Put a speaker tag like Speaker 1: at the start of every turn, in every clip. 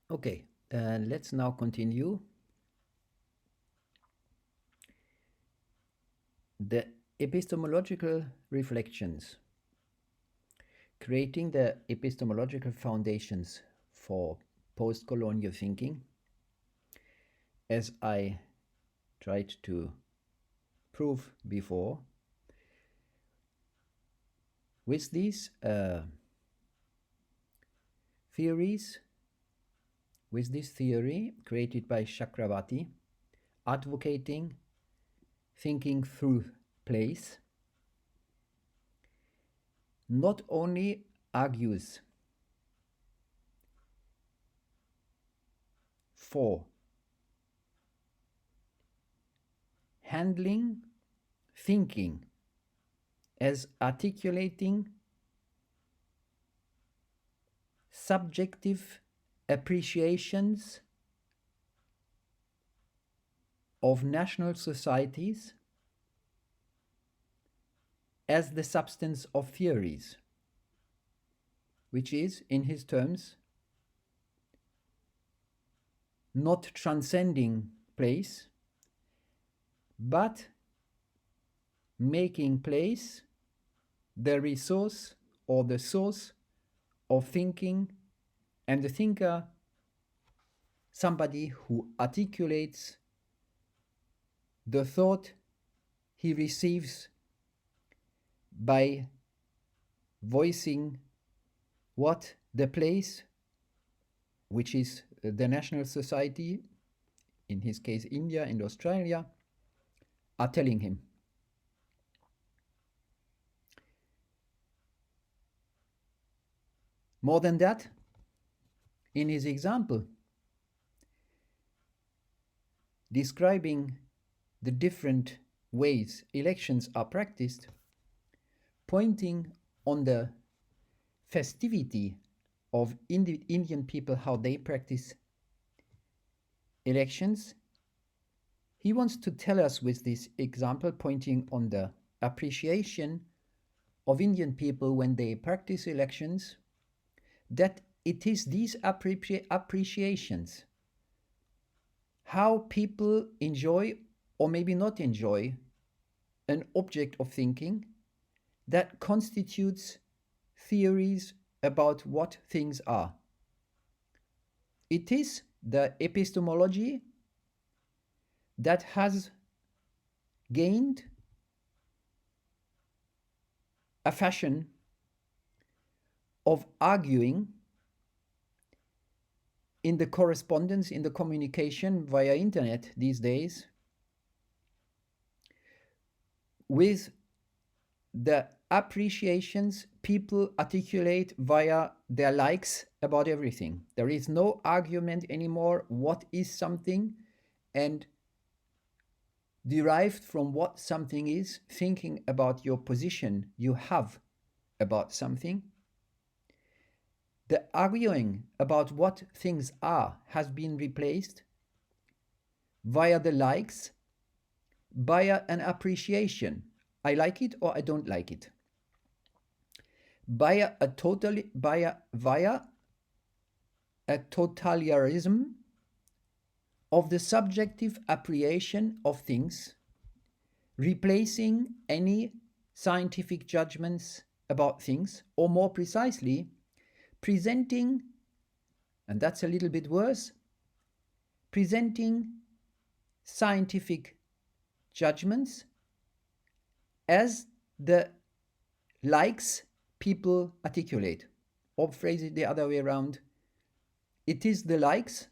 Speaker 1: Okay, let's now continue the epistemological reflections, creating the epistemological foundations for post-colonial thinking, as I tried to prove before. With these theories, with this theory created by Chakravarti, advocating thinking through place, not only argues for handling thinking as articulating subjective appreciations of national societies as the substance of theories, which is, in his terms, not transcending place, but making place the resource or the source of thinking, and the thinker somebody who articulates the thought he receives by voicing what the place, which is the national society, in his case India and Australia, are telling him. More than that, in his example, describing the different ways elections are practiced, pointing on the festivity of Indian people, how they practice elections, he wants to tell us with this example, pointing on the appreciation of Indian people when they practice elections, that it is these appreciations, how people enjoy or maybe not enjoy an object of thinking, that constitutes theories about what things are. It is the epistemology that has gained a fashion of arguing in the correspondence, in the communication via internet these days, with the appreciations people articulate via their likes about everything. There is no argument anymore what is something, and derived from what something is, thinking about your position you have about something. The arguing about what things are has been replaced via the likes, via an appreciation. I like it or I don't like it. Via a totalitarianism of the subjective appreciation of things, replacing any scientific judgments about things, or more precisely, presenting, and that's a little bit worse, presenting scientific judgments as the likes people articulate, or phrase it the other way around. It is the likes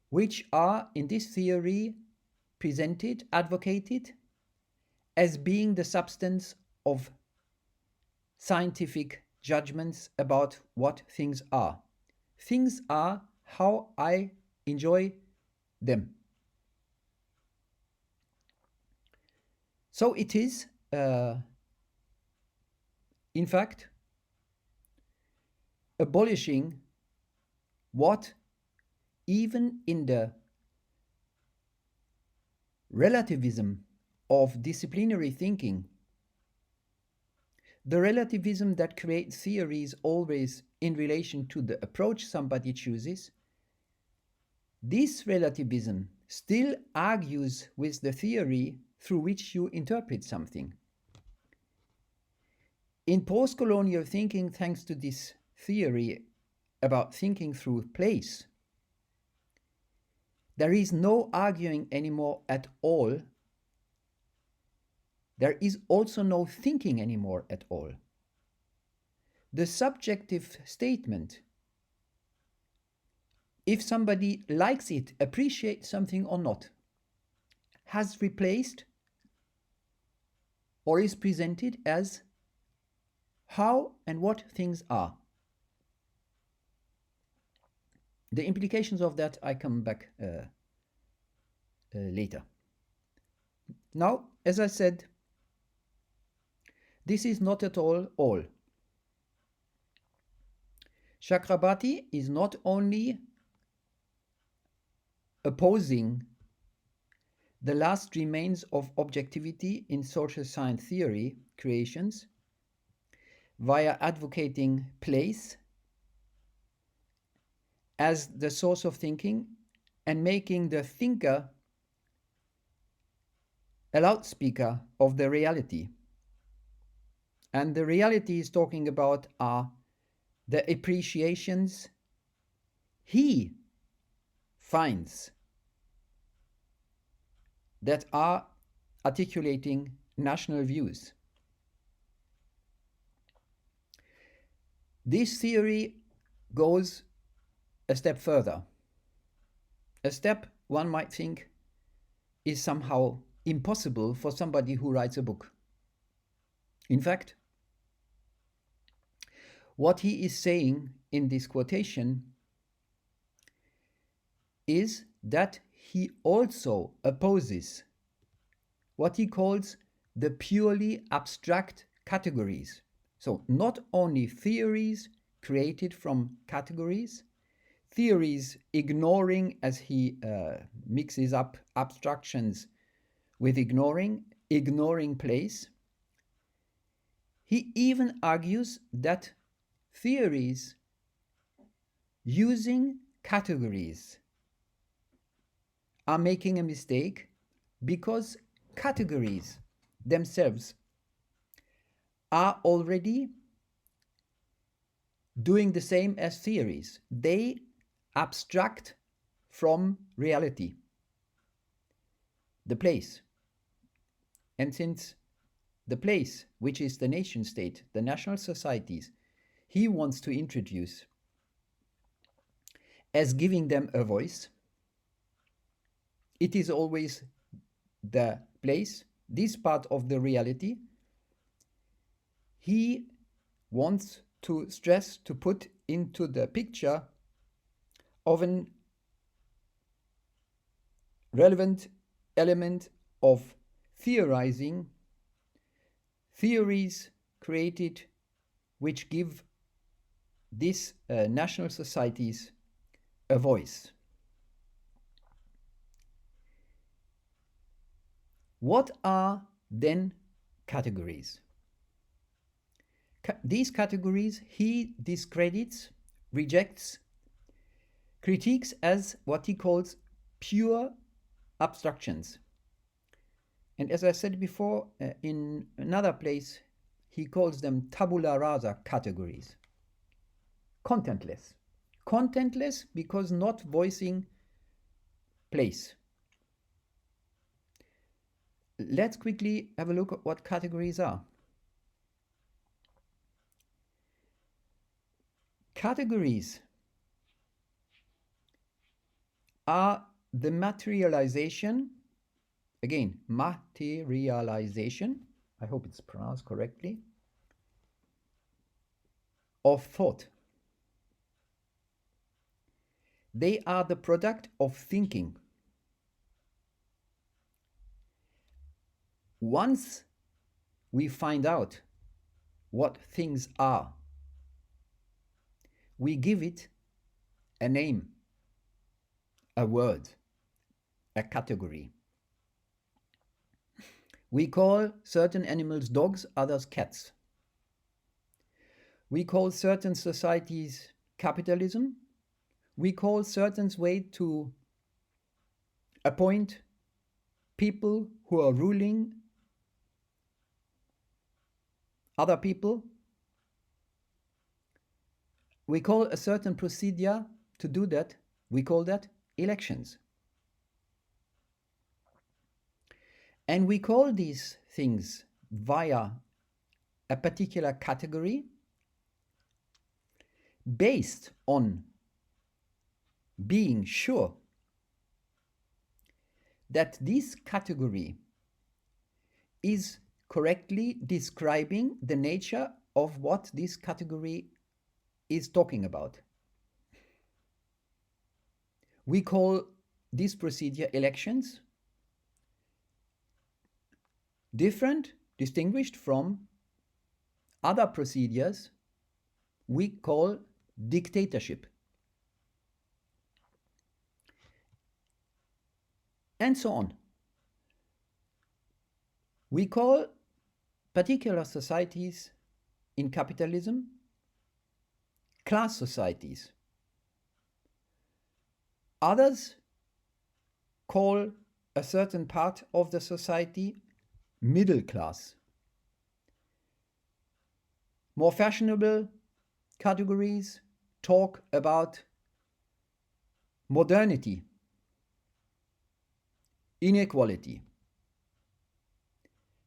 Speaker 1: which are, in this theory, presented, advocated, as being the substance of scientific judgments about what things are. Things are how I enjoy them. So it is, in fact, abolishing what, even in the relativism of disciplinary thinking, the relativism that creates theories always in relation to the approach somebody chooses, This relativism still argues with the theory through which you interpret something. In post-colonial thinking, thanks to this theory about thinking through place, there is no arguing anymore at all. There is also no thinking anymore at all. The subjective statement, if somebody likes it, appreciates something or not, has replaced or is presented as how and what things are. The implications of that I come back later. Now, as I said, this is not at all. Chakrabarty is not only opposing the last remains of objectivity in social science theory creations via advocating place as the source of thinking and making the thinker a loudspeaker of the reality. And the reality he's talking about are the appreciations he finds that are articulating national views. This theory goes a step further. A step one might think is somehow impossible for somebody who writes a book. In fact, what he is saying in this quotation is that he also opposes what he calls the purely abstract categories. So not only theories created from categories, theories ignoring, as he mixes up abstractions with ignoring place. He even argues that theories using categories are making a mistake because categories themselves are already doing the same as theories. They abstract from reality, the place. And since the place, which is the nation state, the national societies, he wants to introduce as giving them a voice, it is always the place, this part of the reality, he wants to stress, to put into the picture of an relevant element of theorizing, theories created which give these national societies a voice. What are then categories? These categories he discredits, rejects, critiques as what he calls pure abstractions. And as I said before, in another place, he calls them tabula rasa categories. Contentless. Contentless because not voicing place. Let's quickly have a look at what categories are. Categories are the materialization, again, materialization, I hope it's pronounced correctly, of thought. They are the product of thinking. Once we find out what things are, we give it a name, a word, a category. We call certain animals dogs, others cats. We call certain societies capitalism. We call certain way to appoint people who are ruling other people. We call a certain procedure to do that, we call that elections. And we call these things via a particular category based on being sure that this category is correctly describing the nature of what this category is talking about. We call this procedure elections, different, distinguished from other procedures we call dictatorship. And so on. We call particular societies in capitalism class societies. Others call a certain part of the society middle class. More fashionable categories talk about modernity, inequality,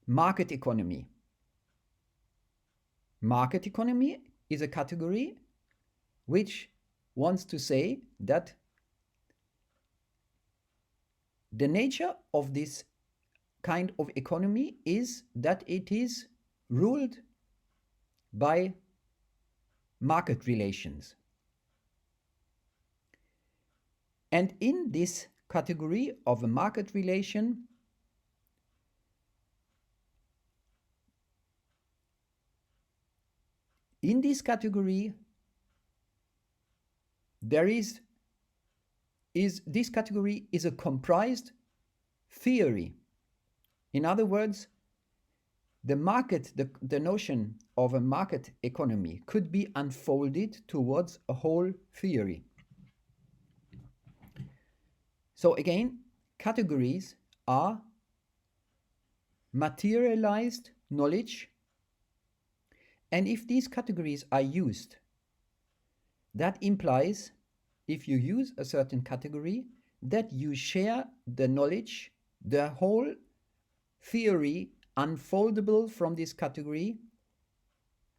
Speaker 1: market economy. Market economy is a category which wants to say that the nature of this kind of economy is that it is ruled by market relations. And in this category of a market relation, in this category, this category is a comprised theory. In other words, the notion of a market economy could be unfolded towards a whole theory. So again, categories are materialized knowledge, and if these categories are used, that implies, if you use a certain category, that you share the knowledge, the whole theory unfoldable from this category,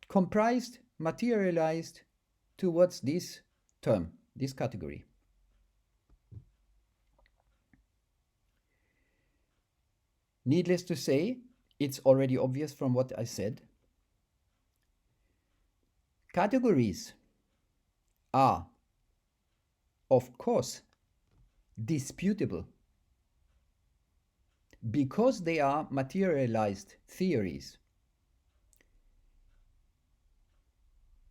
Speaker 1: comprised, materialized towards this term, this category. Needless to say, it's already obvious from what I said. Categories are, of course, disputable because they are materialized theories.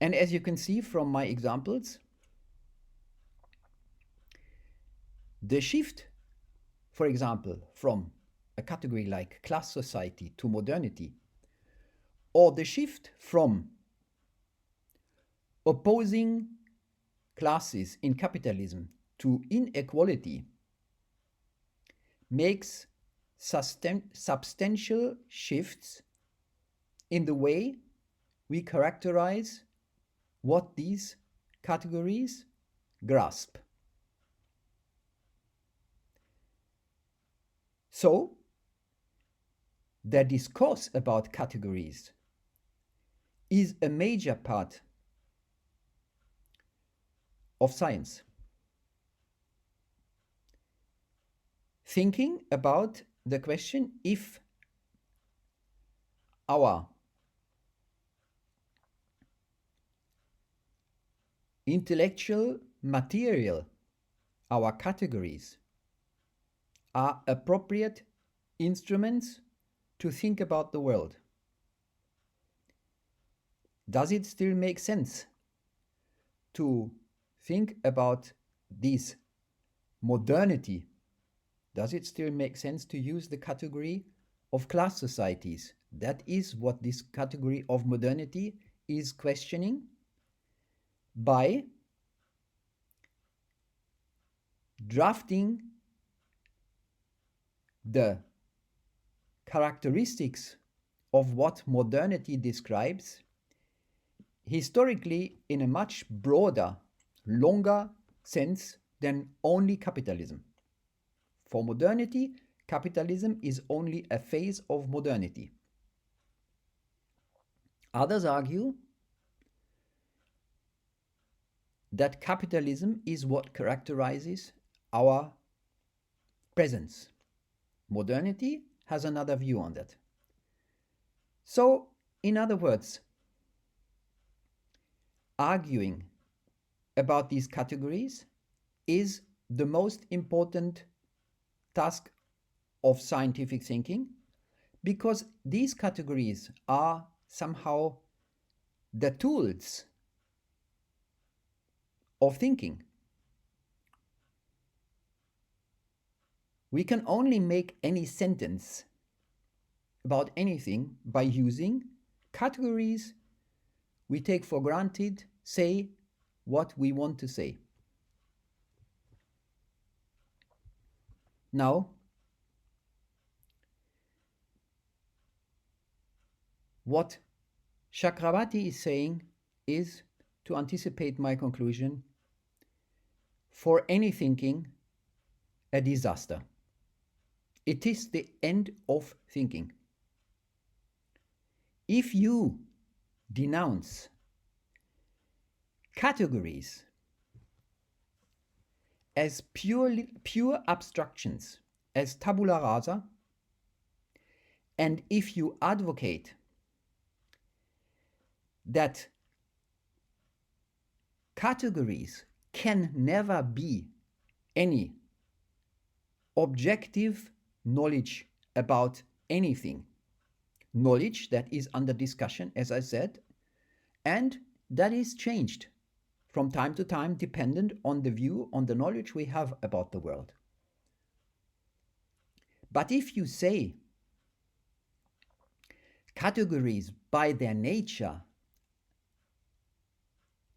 Speaker 1: And as you can see from my examples, the shift, for example, from a category like class society to modernity, or the shift from opposing classes in capitalism to inequality, makes substantial shifts in the way we characterize what these categories grasp. So, the discourse about categories is a major part of science. Thinking about the question if our intellectual material, our categories, are appropriate instruments to think about the world. Does it still make sense to think about this modernity? Does it still make sense to use the category of class societies? That is what this category of modernity is questioning by drafting the characteristics of what modernity describes historically in a much broader, longer sense than only capitalism. For modernity, capitalism is only a phase of modernity. Others argue that capitalism is what characterizes our presence. Modernity has another view on that. So, in other words, arguing about these categories is the most important task of scientific thinking, because these categories are somehow the tools of thinking. We can only make any sentence about anything by using categories we take for granted, say what we want to say. Now, what Chakrabarti is saying is, to anticipate my conclusion, for any thinking, a disaster. It is the end of thinking. If you denounce categories as pure abstractions, as tabula rasa, and if you advocate that categories can never be any objective knowledge about anything, knowledge that is under discussion, as I said, and that is changed from time to time dependent on the view, on the knowledge we have about the world. But if you say categories by their nature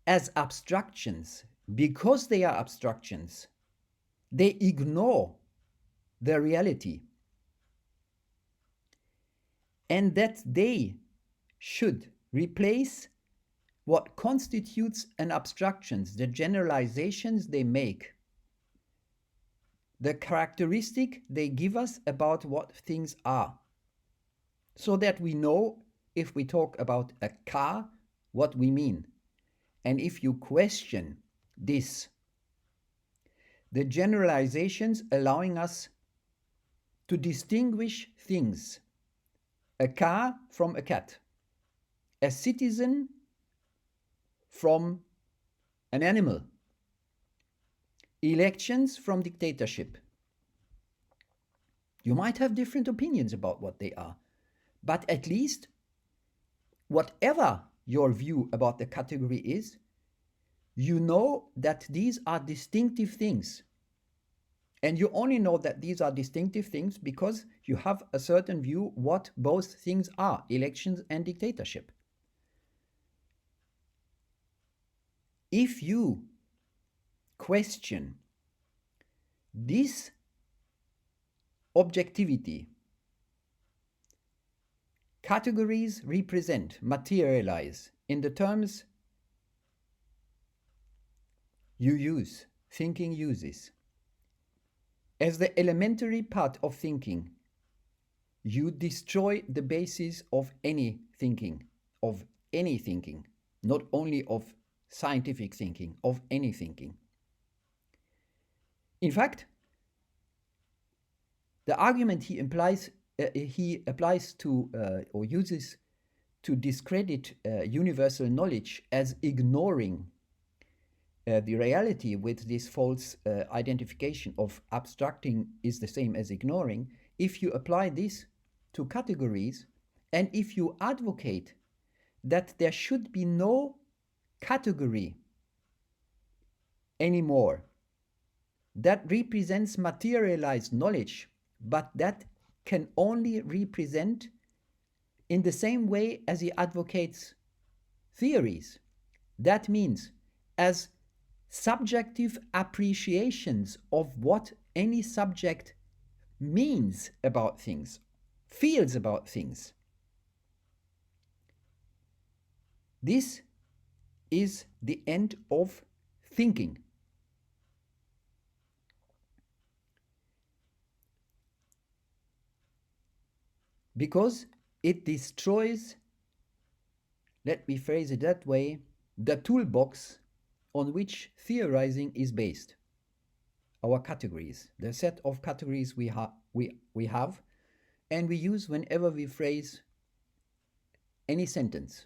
Speaker 1: as abstractions, because they are abstractions, they ignore the reality, and that they should replace what constitutes an abstraction, the generalizations they make, the characteristic they give us about what things are, so that we know, if we talk about a car, what we mean. And if you question this, the generalizations allowing us to distinguish things, a car from a cat, a citizen from an animal, elections from dictatorship. You might have different opinions about what they are, but at least, whatever your view about the category is, you know that these are distinctive things. And you only know that these are distinctive things because you have a certain view what both things are, elections and dictatorship. If you question this objectivity categories represent, materialize in the terms you use, thinking uses, as the elementary part of thinking, you destroy the basis of any thinking, not only of scientific thinking, of any thinking. In fact, the argument he applies to or uses to discredit universal knowledge as ignoring the reality with this false identification of abstracting is the same as ignoring. If you apply this to categories, and if you advocate that there should be no category anymore that represents materialized knowledge, but that can only represent in the same way as he advocates theories. That means as subjective appreciations of what any subject means about things, feels about things. This is the end of thinking. Because it destroys, let me phrase it that way, the toolbox on which theorizing is based. Our categories, the set of categories we have, and we use whenever we phrase any sentence.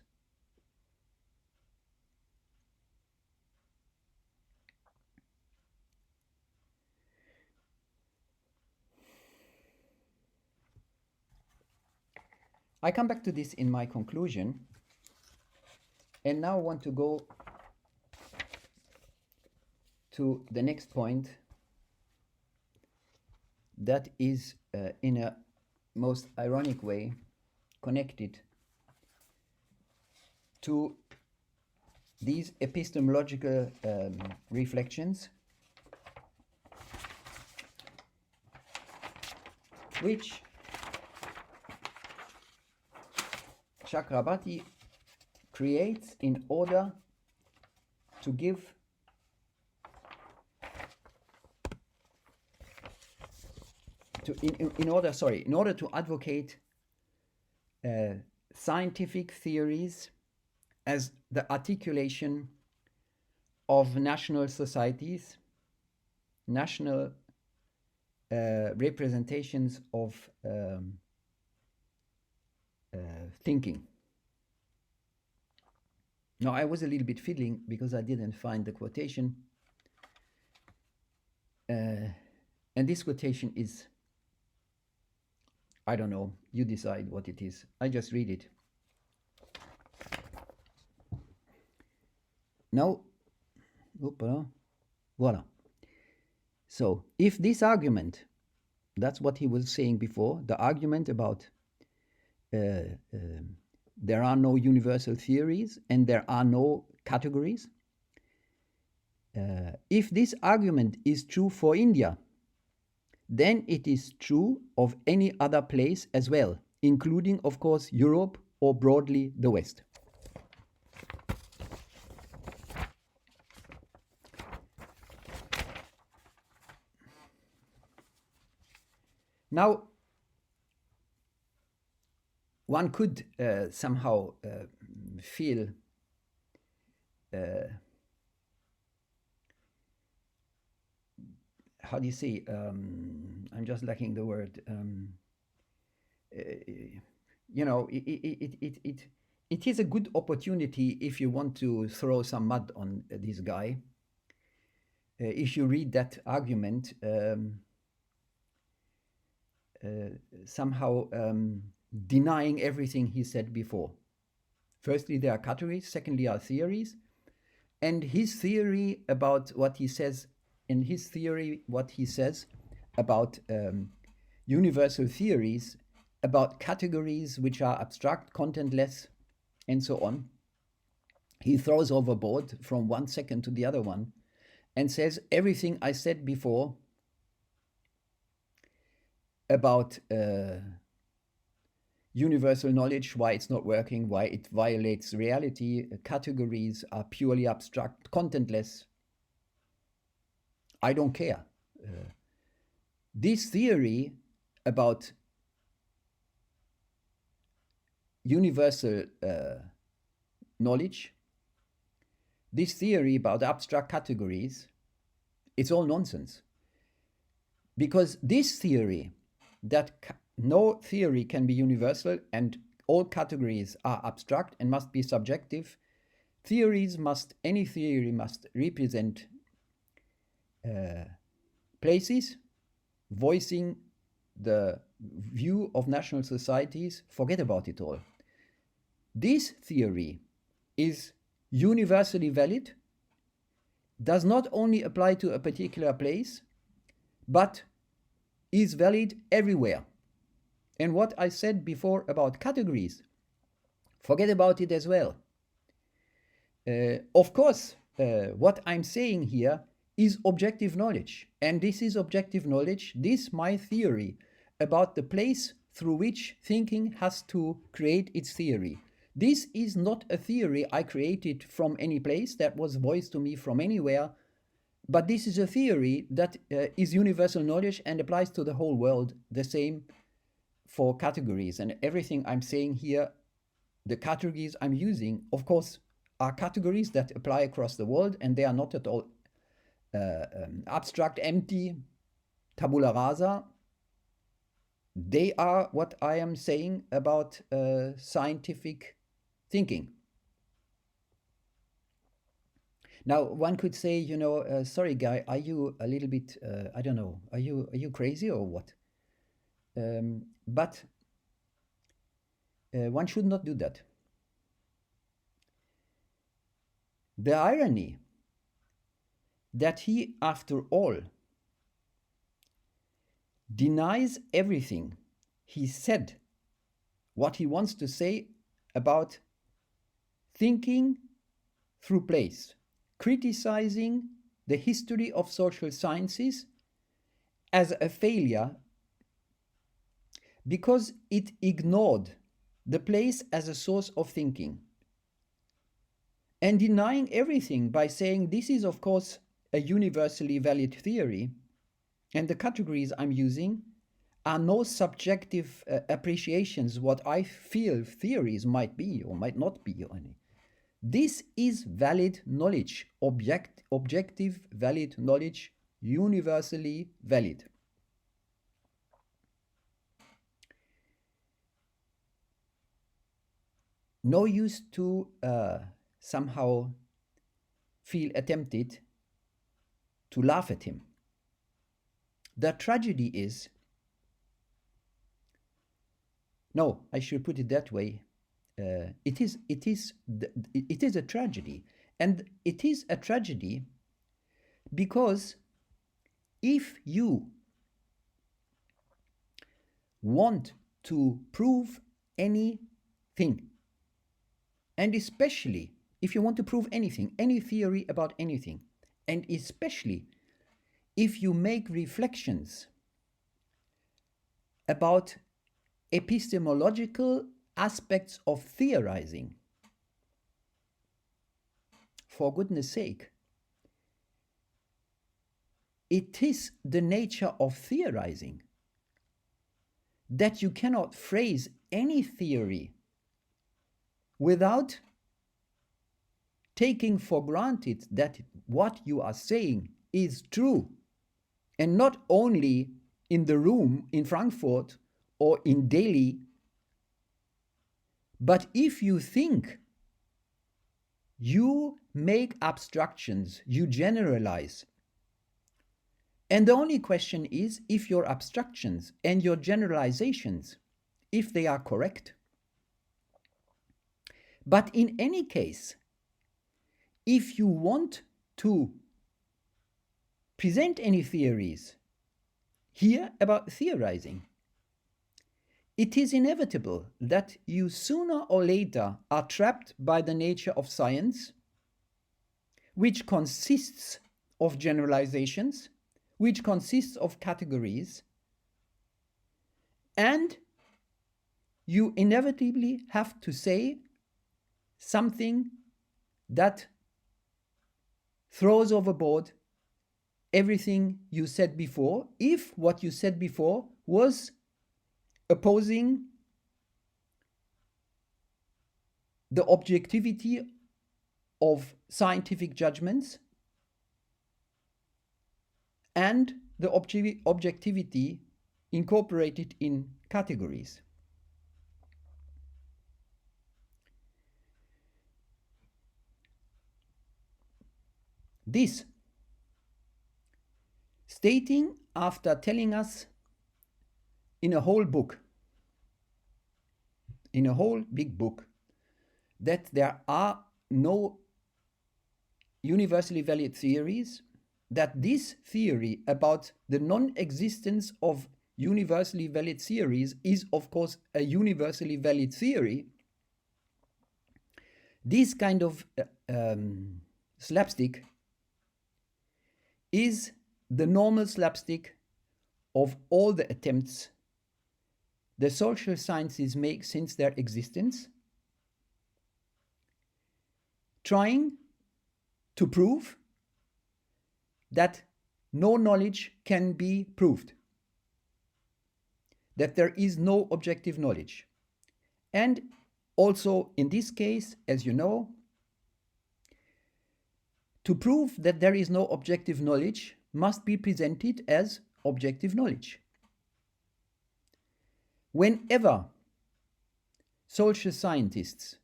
Speaker 1: I come back to this in my conclusion, and now want to go to the next point that is, in a most ironic way, connected to these epistemological reflections, which Chakrabarti creates in order to give in order to advocate scientific theories as the articulation of national societies, national representations of thinking. Now, I was a little bit fiddling because I didn't find the quotation. And this quotation is, I don't know, you decide what it is. I just read it. Now, voila. So, if this argument, that's what he was saying before, the argument about there are no universal theories and there are no categories, if this argument is true for India, then it is true of any other place as well, including, of course, Europe or broadly the West. Now, one could somehow feel how do you say? I'm just lacking the word. You know, it is a good opportunity if you want to throw some mud on this guy. If you read that argument, somehow denying everything he said before. Firstly, there are categories. Secondly, are theories. And his theory about what he says, in his theory, what he says about universal theories, about categories which are abstract, contentless, and so on, he throws overboard from one second to the other one and says everything I said before about universal knowledge, why it's not working, why it violates reality, categories are purely abstract, contentless. I don't care. This theory about universal knowledge, this theory about abstract categories, it's all nonsense. Because this theory that no theory can be universal and all categories are abstract and must be subjective, any theory must represent places, voicing the view of national societies, forget about it all. This theory is universally valid, does not only apply to a particular place, but is valid everywhere. And what I said before about categories, forget about it as well. Of course, what I'm saying here is objective knowledge. And this is objective knowledge. This, my theory, about the place through which thinking has to create its theory. This is not a theory I created from any place that was voiced to me from anywhere, but this is a theory that is universal knowledge and applies to the whole world. The same for categories. And everything I'm saying here, the categories I'm using, of course, are categories that apply across the world, and they are not at all abstract, empty, tabula rasa. They are what I am saying about scientific thinking. Now, one could say, sorry, Guy, are you a little bit, I don't know, are you crazy or what? But one should not do that. The irony that he, after all, denies everything he said, what he wants to say about thinking through place, criticizing the history of social sciences as a failure because it ignored the place as a source of thinking, and denying everything by saying this is, of course, a universally valid theory, and the categories I'm using are no subjective appreciations what I feel theories might be or might not be. This is valid knowledge, objective valid knowledge, universally valid. No use to somehow feel tempted to laugh at him. The tragedy is, no, I should put it that way. It is a tragedy, and it is a tragedy because if you want to prove anything, and especially if you want to prove anything, any theory about anything, and especially if you make reflections about epistemological aspects of theorizing, for goodness sake, it is the nature of theorizing that you cannot phrase any theory without taking for granted that what you are saying is true, and not only in the room in Frankfurt or in Delhi, but if you think, you make abstractions, you generalize. And the only question is if your abstractions and your generalizations, if they are correct. But in any case, if you want to present any theories here about theorizing, it is inevitable that you sooner or later are trapped by the nature of science, which consists of generalizations, which consists of categories, and you inevitably have to say something that throws overboard everything you said before, if what you said before was opposing the objectivity of scientific judgments and the objectivity incorporated in categories. This, stating after telling us in a whole book, in a whole big book, that there are no universally valid theories, that this theory about the non-existence of universally valid theories is, of course, a universally valid theory. This kind of slapstick is the normal slapstick of all the attempts the social sciences make since their existence, trying to prove that no knowledge can be proved, that there is no objective knowledge. And also, in this case, as you know, to prove that there is no objective knowledge must be presented as objective knowledge. Whenever social scientists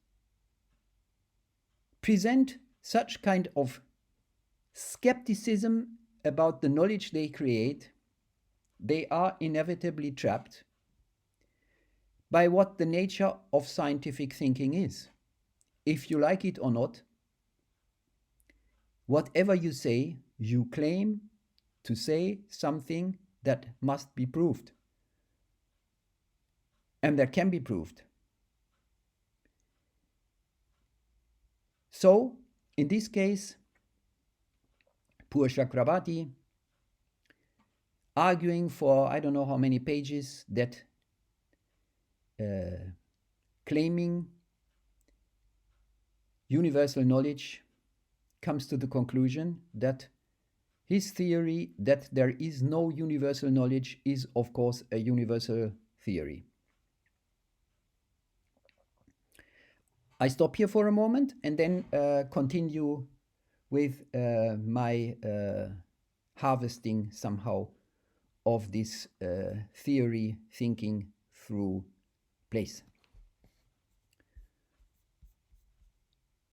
Speaker 1: present such kind of skepticism about the knowledge they create, they are inevitably trapped by what the nature of scientific thinking is. If you like it or not, whatever you say, you claim to say something that must be proved and that can be proved. So, in this case, poor Chakrabarti, arguing for I don't know how many pages that claiming universal knowledge, comes to the conclusion that his theory that there is no universal knowledge is, of course, a universal theory. I stop here for a moment and then continue with my harvesting somehow of this theory thinking through place.